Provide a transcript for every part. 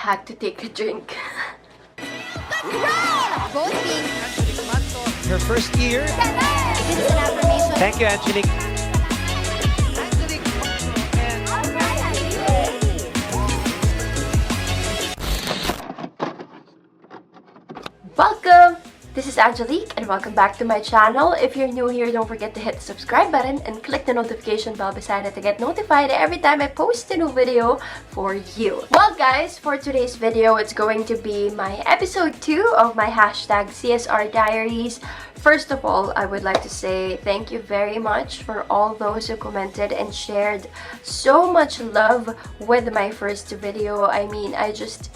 had to take a drink. Angelique Manto, her first year. This is an affirmation. Thank you, Angelique. Angelique Manto and Welcome! This is Angelique and welcome back to my channel. If you're new here, don't forget to hit the subscribe button and click the notification bell beside it to get notified every time I post a new video for you. Well guys, for today's video, it's going to be my episode 2 of my hashtag CSR Diaries. First of all, I would like to say thank you very much for all those who commented and shared so much love with my first video. I mean, I just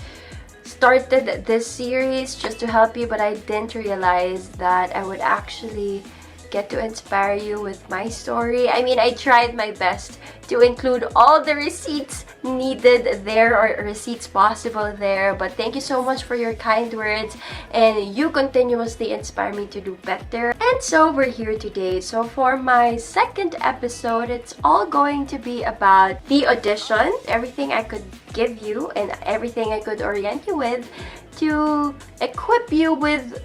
started this series just to help you, but I didn't realize that I would actually get to inspire you with my story. I mean, I tried my best to include all the receipts needed there or receipts possible there, but thank you so much for your kind words and you continuously inspire me to do better. And so we're here today. So for my second episode, it's all going to be about the audition, everything I could give you and everything I could orient you with to equip you with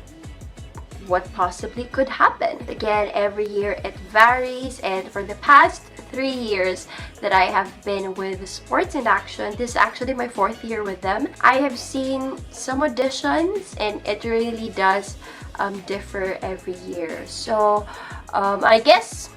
what possibly could happen. Again, every year it varies, and for the past 3 years that I have been with Sports in Action, this is actually my 4th year with them, I have seen some auditions and it really does differ every year. So I guess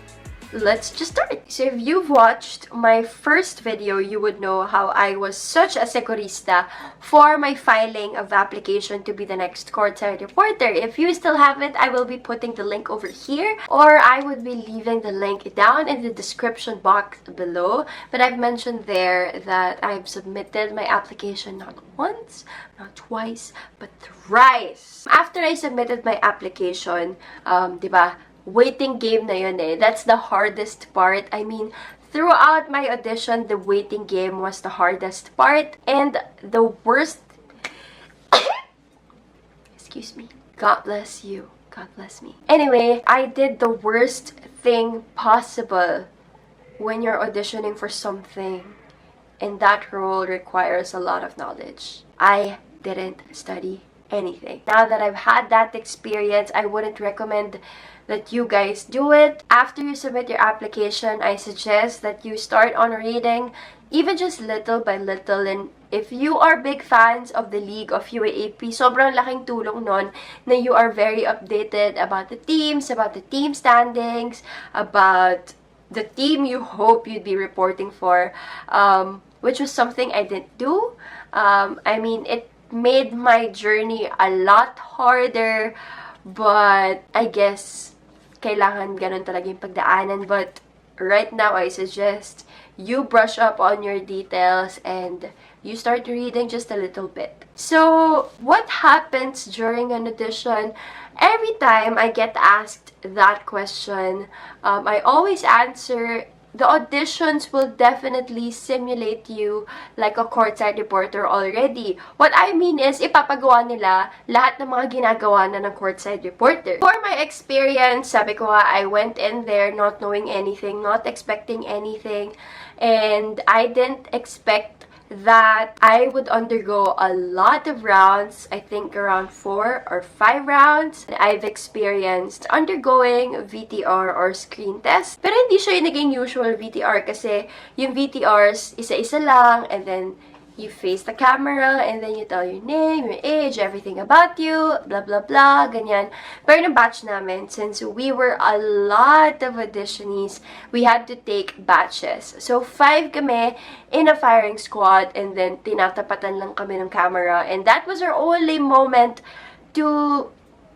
let's just start. So if you've watched my first video, you would know how I was such a securista for my filing of application to be the next courtside reporter. If you still haven't, I will be putting the link over here, or I would be leaving the link down in the description box below. But I've mentioned there that I've submitted my application not once, not twice, but thrice. After I submitted my application, diba, waiting game na yun eh. That's the hardest part. I mean, throughout my audition, the waiting game was the hardest part. And the worst... Excuse me. God bless you. God bless me. Anyway, I did the worst thing possible when you're auditioning for something and that role requires a lot of knowledge. I didn't study anything. Now that I've had that experience, I wouldn't recommend that you guys do it. After you submit your application, I suggest that you start on reading, even just little by little. And if you are big fans of the League of UAAP, sobrang laking tulong nun na you are very updated about the teams, about the team standings, about the team you hope you'd be reporting for, which was something I didn't do. I mean, it made my journey a lot harder, but I guess kailangan ganun talaga yung pagdaanan. But right now, I suggest you brush up on your details and you start reading just a little bit. So, what happens during an audition? Every time I get asked that question, I always answer, the auditions will definitely simulate you like a courtside reporter already. What I mean is, ipapagawa nila lahat ng mga ginagawa na ng courtside reporter. For my experience, sabi ko nga, I went in there not knowing anything, not expecting anything, and I didn't expect that I would undergo a lot of rounds. I think around 4 or 5 rounds. I've experienced undergoing VTR or screen test. Pero hindi siya yung naging usual VTR kasi yung VTRs, isa-isa lang, and then you face the camera, and then you tell your name, your age, everything about you, blah, blah, blah, ganyan. Pero ng batch namin, since we were a lot of auditionees, we had to take batches. So, 5 kami in a firing squad, and then tinatapatan lang kami ng camera. And that was our only moment to,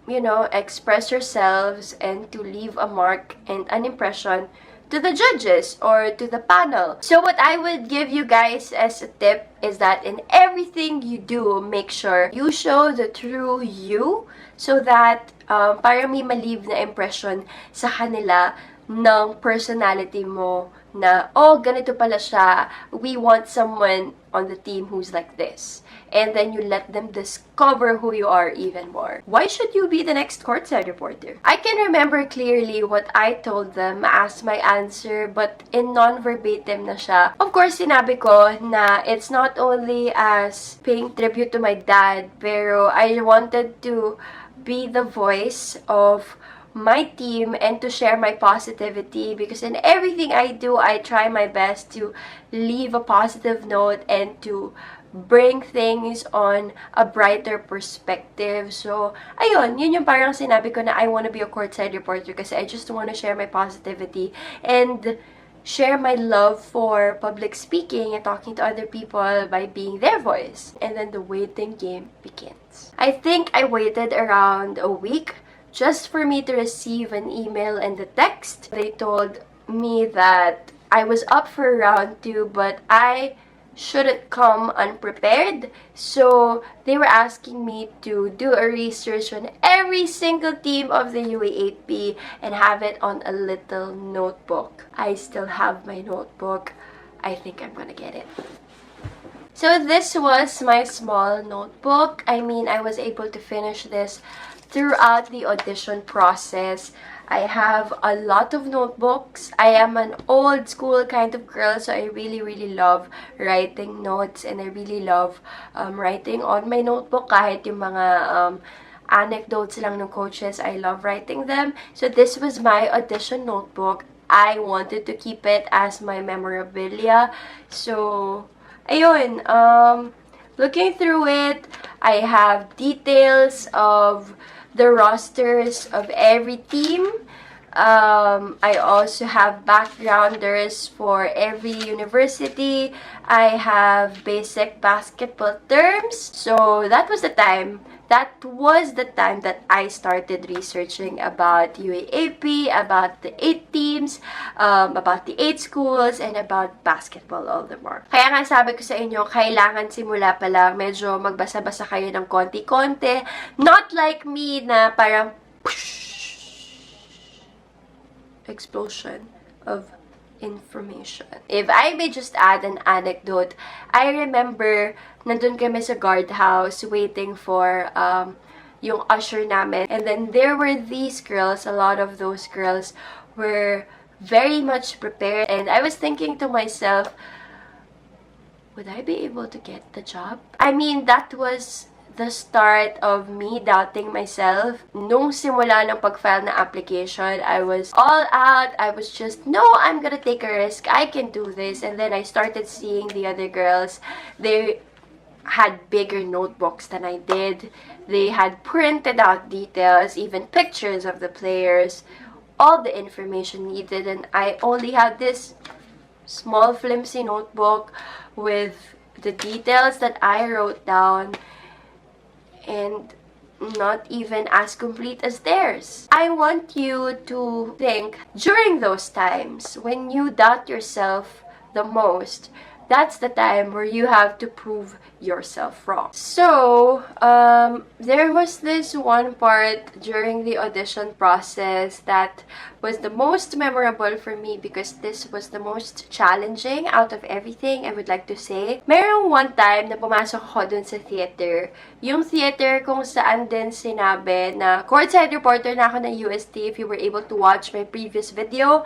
you know, express yourselves and to leave a mark and an impression to the judges or to the panel. So what I would give you guys as a tip is that in everything you do, make sure you show the true you so that para may ma-leave na impression sa kanila ng personality mo na, oh, ganito pala siya. We want someone on the team who's like this. And then you let them discover who you are even more. Why should you be the next courtside reporter? I can remember clearly what I told them as my answer, but in non-verbatim na siya. Of course, sinabi ko na it's not only as paying tribute to my dad, pero I wanted to be the voice of my team and to share my positivity, because in everything I do, I try my best to leave a positive note and to bring things on a brighter perspective. So, ayun, yun yung parang sinabi ko na I want to be a courtside reporter kasi I just want to share my positivity and share my love for public speaking and talking to other people by being their voice. And then the waiting game begins. I think I waited around a week just for me to receive an email and a text. They told me that I was up for round 2, but I shouldn't come unprepared. So they were asking me to do a research on every single team of the UAAP and have it on a little notebook. I still have my notebook. I think I'm gonna get it. So this was my small notebook. I mean, I was able to finish this throughout the audition process. I have a lot of notebooks. I am an old school kind of girl, so I really love writing notes, and I really love writing on my notebook. Kahit yung mga anecdotes lang ng coaches, I love writing them. So this was my audition notebook. I wanted to keep it as my memorabilia. So, ayun, looking through it, I have details of the rosters of every team. I also have backgrounders for every university. I have basic basketball terms. So that was the time. That was the time that I started researching about UAAP, about the 8 teams, about the 8 schools, and about basketball all the more. Kaya nga sabi ko sa inyo, kailangan simula pa lang medyo magbasa-basa kayo ng konti-konti. Not like me na parang explosion of information. If I may just add an anecdote, I remember nandun kami sa guardhouse waiting for yung usher namin. And then there were these girls, a lot of those girls were very much prepared. And I was thinking to myself, would I be able to get the job? I mean, that was the start of me doubting myself. Nung simula ng pag-file na application, I was all out. I was just, no, I'm gonna take a risk. I can do this. And then I started seeing the other girls. They had bigger notebooks than I did. They had printed out details, even pictures of the players, all the information needed. And I only had this small flimsy notebook with the details that I wrote down, and not even as complete as theirs. I want you to think during those times when you doubt yourself the most, that's the time where you have to prove yourself wrong. So, there was this one part during the audition process that was the most memorable for me because this was the most challenging out of everything, I would like to say. Merong one time na pumasok ako dun sa theater. Yung theater kung saan din sinabi na courtside reporter na ako ng UST, if you were able to watch my previous video.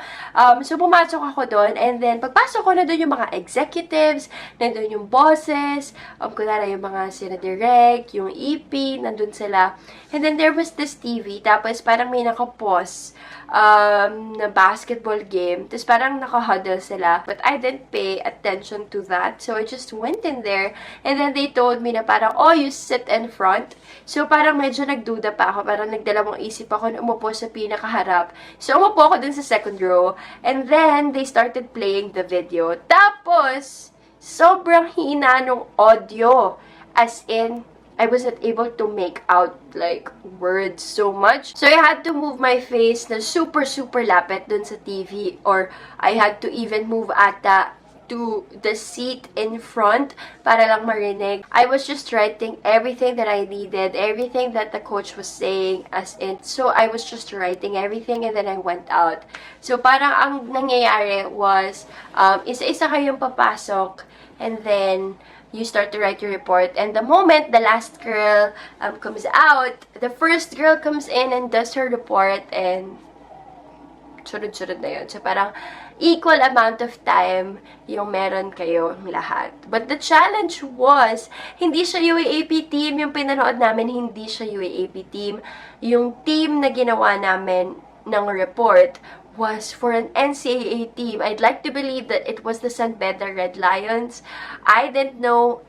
So, pumasok ako dun, and then pagpasok ko na dun yung mga executives, nandun yung bosses, kunwari yung mga sina direct, yung EP, nandun sila. And then there was this TV, tapos parang may nakapause na basketball game. Tapos parang naka-huddle sila. But I didn't pay attention to that. So I just went in there. And then they told me na parang, oh, you sit in front. So parang medyo nagduda pa ako. Parang nagdalawang isip ako na umupo sa pinakaharap. So umupo ako dun sa second row. And then they started playing the video. Tapos, sobrang hina nung audio. As in, I wasn't able to make out like words so much. So I had to move my face na super lapit dun sa TV, or I had to even move ata to the seat in front para lang marinig. I was just writing everything that I needed, everything that the coach was saying, as in, so I was just writing everything and then I went out. So parang ang nangyayari was, isa-isa kayong papasok and then you start to write your report. And the moment the last girl comes out, the first girl comes in and does her report and sunod-sunod na yun. So, parang equal amount of time yung meron kayo lahat. But the challenge was, hindi siya UAAP team. Yung pinanood namin, hindi siya UAAP team. Yung team na ginawa namin ng report was for an NCAA team. I'd like to believe that it was the San Beda Red Lions. I didn't know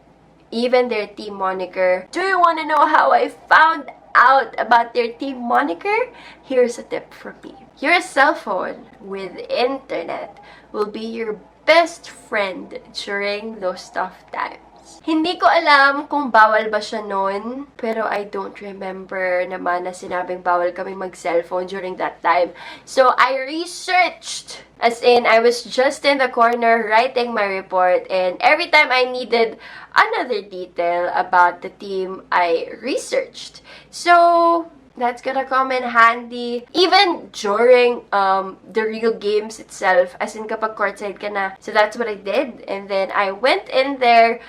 even their team moniker. Do you want to know how I found out about their team moniker? Here's a tip from me. Your cell phone with internet will be your best friend during those tough times. Hindi ko alam kung bawal ba siya noon, pero I don't remember naman na sinabing bawal kami mag-cellphone during that time. So, I researched. As in, I was just in the corner writing my report, and every time I needed another detail about the team, I researched. So, that's gonna come in handy even during the real games itself, as in kapag courtside ka na. So that's what I did, and then I went in there,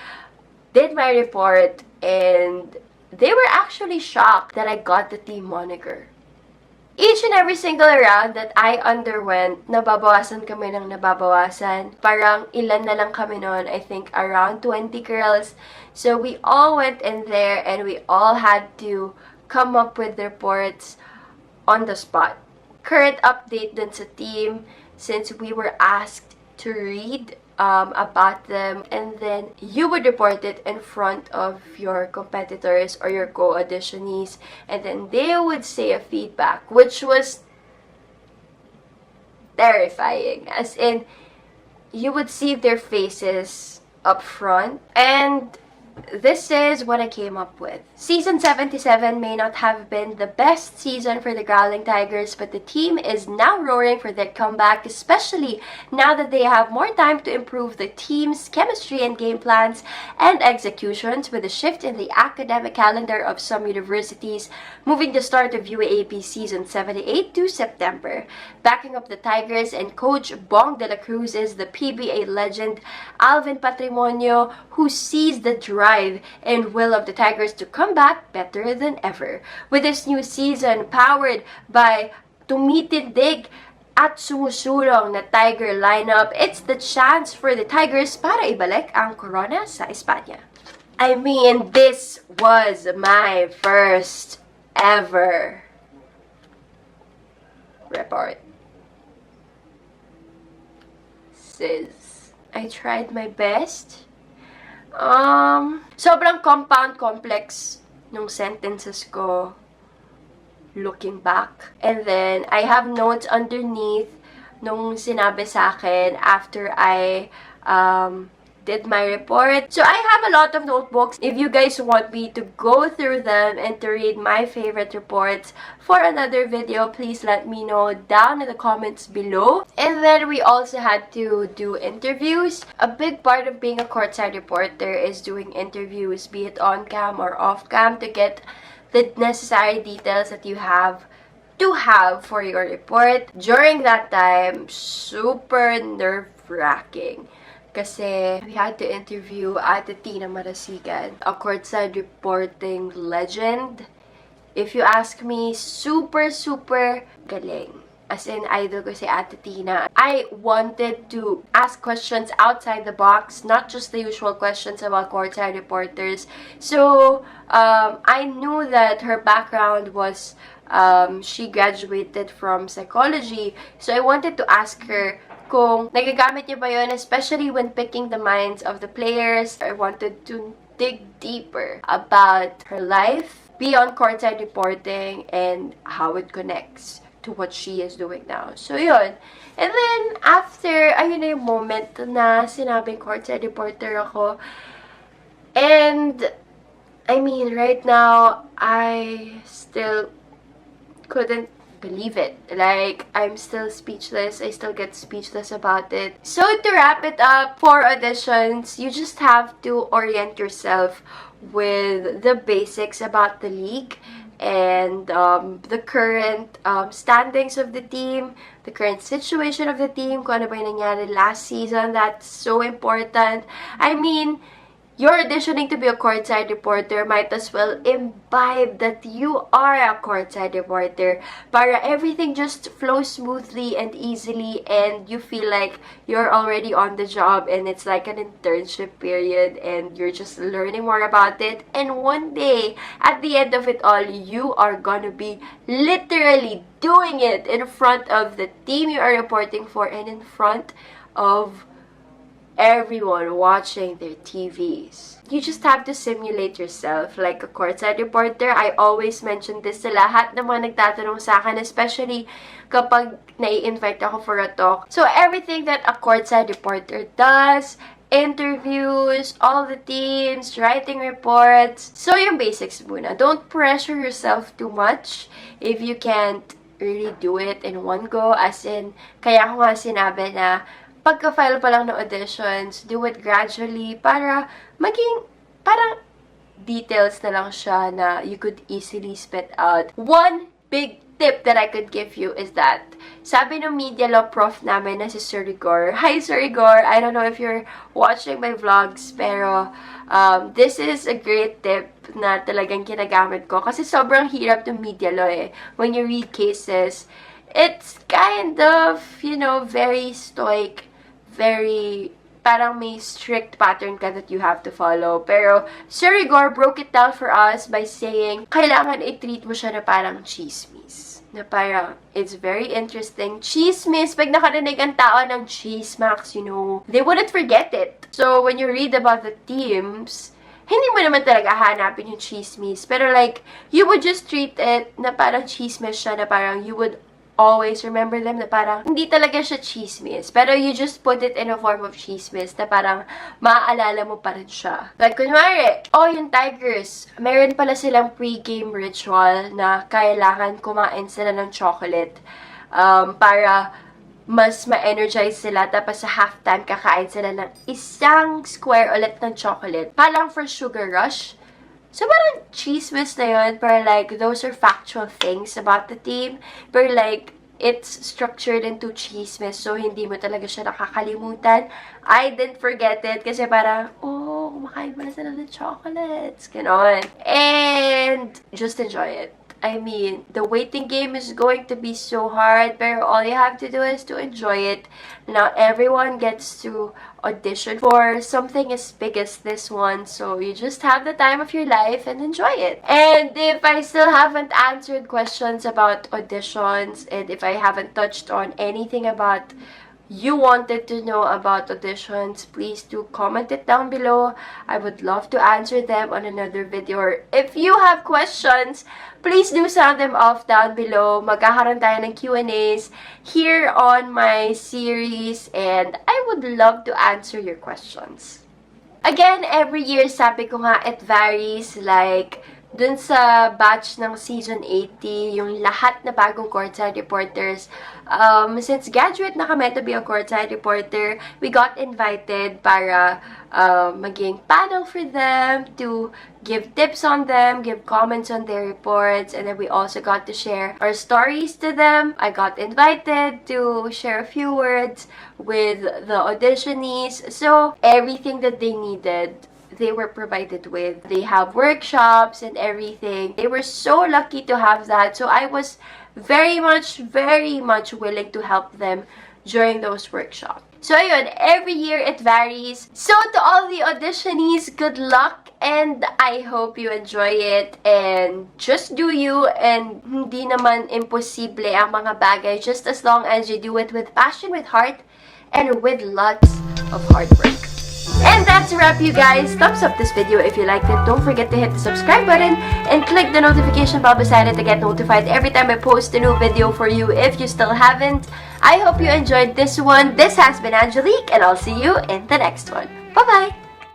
did my report, and they were actually shocked that I got the team moniker. Each and every single round that I underwent, nababawasan kami ng nababawasan. Parang ilan na lang kami noon, I think around 20 girls. So we all went in there and we all had to come up with reports on the spot. Current update dun sa team, since we were asked to read about them, and then you would report it in front of your competitors or your co-auditionees, and then they would say a feedback, which was terrifying. As in, you would see their faces up front, and this is what I came up with. Season 77 may not have been the best season for the Growling Tigers, but the team is now roaring for their comeback, especially now that they have more time to improve the team's chemistry and game plans and executions, with a shift in the academic calendar of some universities, moving the start of UAAP Season 78 to September. Backing up the Tigers and Coach Bong de la Cruz is the PBA legend Alvin Patrimonio, who sees the drive and will of the Tigers to come back better than ever. With this new season powered by tumitindig at sumusulong na Tiger lineup, it's the chance for the Tigers para ibalik ang corona sa Espanya. I mean, this was my first ever report. Sis, I tried my best. Sobrang compound complex nung sentences ko looking back. And then, I have notes underneath nung sinabi sa akin after I did my report. So, I have a lot of notebooks. If you guys want me to go through them and to read my favorite reports for another video, please let me know down in the comments below. And then, we also had to do interviews. A big part of being a courtside reporter is doing interviews, be it on cam or off cam, to get the necessary details that you have to have for your report. During that time, super nerve-wracking. Kasi we had to interview Ate Tina Marasigan, a courtside reporting legend. If you ask me, super, super galing. As in, idol ko si Ate Tina. I wanted to ask questions outside the box, not just the usual questions about courtside reporters. So, I knew that her background was, she graduated from psychology. So, I wanted to ask her kung nagagamit niya ba yun, especially when picking the minds of the players. I wanted to dig deeper about her life beyond courtside reporting and how it connects to what she is doing now. So, yun. And then, after, ayun na yung moment na sinabing courtside reporter ako. And, I mean, right now, I still couldn't believe it. Like, I'm still speechless. I still get speechless about it. So to wrap it up, for auditions, you just have to orient yourself with the basics about the league and the current standings of the team, the current situation of the team, kung ano ba yung nangyari last season. That's so important. I mean, you're auditioning to be a courtside reporter, might as well imbibe that you are a courtside reporter para everything just flows smoothly and easily and you feel like you're already on the job and it's like an internship period and you're just learning more about it. And one day, at the end of it all, you are gonna be literally doing it in front of the team you are reporting for and in front of everyone watching their TVs. You just have to simulate yourself like a courtside reporter. I always mention this sa lahat ng mga nagtatanong sa akin, especially kapag nai-invite ako for a talk. So everything that a courtside reporter does, interviews, all the teams, writing reports. So yung basics muna. Don't pressure yourself too much if you can't really do it in one go. As in, kaya ko nga sinabi na pagka-file pa lang ng auditions, do it gradually para maging parang details na lang siya na you could easily spit out. One big tip that I could give you is that sabi ng media law prof namin na si Sir Rigor. Hi Sir Rigor! I don't know if you're watching my vlogs, pero this is a great tip na talagang kinagamit ko kasi sobrang hirap ng media law eh. When you read cases, it's kind of, you know, very stoic, very, parang may strict pattern ka that you have to follow. Pero, Sir Igor broke it down for us by saying, kailangan i-treat mo siya na parang chismis. Na parang, it's very interesting. Chismis, pag nakarinig ang tao ng chismax, you know, they wouldn't forget it. So, when you read about the teams, hindi mo naman talaga hanapin yung chismis. Pero like, you would just treat it na parang chismis siya, na parang you would always remember them na parang hindi talaga siya chismis. Pero you just put it in a form of chismis na parang maaalala mo pa rin siya. Like, kunwari, yung Tigers, meron pala silang pre-game ritual na kailangan kumain sila ng chocolate para mas ma-energize sila. Tapos sa halftime, kakain sila ng isang square ulit ng chocolate. Parang for sugar rush. So, parang chismis na yun, pero like, those are factual things about the team, but like, it's structured into chismis, so hindi mo talaga siya nakakalimutan. I didn't forget it, kasi parang, kumakain mo na sila ng chocolates, ganon. And, just enjoy it. I mean, the waiting game is going to be so hard, pero all you have to do is to enjoy it. Not everyone gets to audition for something as big as this one, so you just have the time of your life and enjoy it. And if I still haven't answered questions about auditions, and if I haven't touched on anything about you wanted to know about auditions, please do comment it down below. I would love to answer them on another video. Or if you have questions, please do sound them off down below. Magkakaroon tayo ng Q&As here on my series, and I would love to answer your questions. Again, every year, sabi ko nga, it varies. Like, dun sa batch ng season 80, yung lahat na bagong courtside reporters, since graduate na kami to be a courtside reporter, we got invited para maging panel for them, to give tips on them, give comments on their reports, and then we also got to share our stories to them. I got invited to share a few words with the auditionees, so everything that they needed, they were provided with. They have workshops and everything. They were so lucky to have that. So I was very much willing to help them during those workshops. So ayun, every year it varies. So to all the auditionees, good luck, and I hope you enjoy it, and just do you, and hindi naman imposible ang mga bagay, just as long as you do it with passion, with heart, and with lots of hard work. And that's a wrap, you guys. Thumbs up this video if you liked it. Don't forget to hit the subscribe button and click the notification bell beside it to get notified every time I post a new video for you if you still haven't. I hope you enjoyed this one. This has been Angelique, and I'll see you in the next one. Bye-bye!